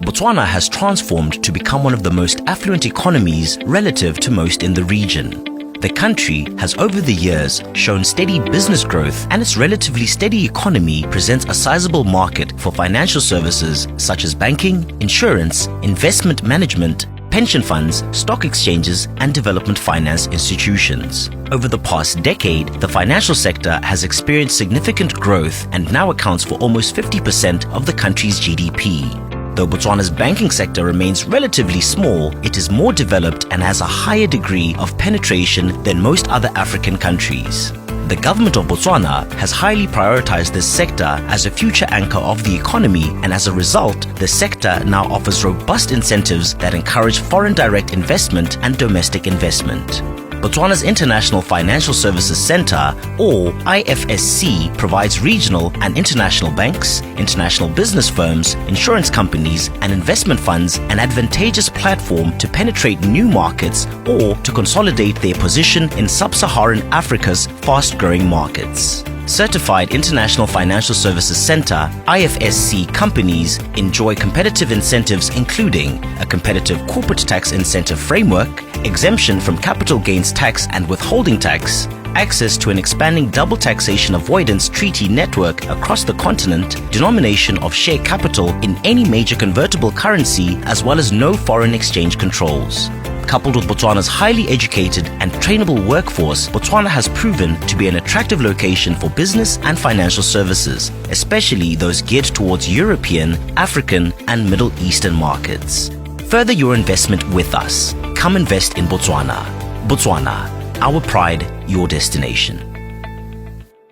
Botswana has transformed to become one of the most affluent economies relative to most in the region. The country has over the years shown steady business growth, and its relatively steady economy presents a sizable market for financial services such as banking, insurance, investment management, pension funds, stock exchanges, and development finance institutions. Over the past decade, the financial sector has experienced significant growth and now accounts for almost 50% of the country's GDP. Though Botswana's banking sector remains relatively small, it is more developed and has a higher degree of penetration than most other African countries. The government of Botswana has highly prioritized this sector as a future anchor of the economy, and as a result, the sector now offers robust incentives that encourage foreign direct investment and domestic investment. Botswana's International Financial Services Centre, or IFSC, provides regional and international banks, international business firms, insurance companies, and investment funds an advantageous platform to penetrate new markets or to consolidate their position in sub-Saharan Africa's fast-growing markets. Certified International Financial Services Centre (IFSC) companies enjoy competitive incentives including a competitive corporate tax incentive framework, exemption from capital gains tax and withholding tax, access to an expanding double taxation avoidance treaty network across the continent, denomination of share capital in any major convertible currency, as well as no foreign exchange controls. Coupled with Botswana's highly educated and trainable workforce, Botswana has proven to be an attractive location for business and financial services, especially those geared towards European, African, and Middle Eastern markets. Further your investment with us. Come invest in Botswana. Botswana, our pride, your destination.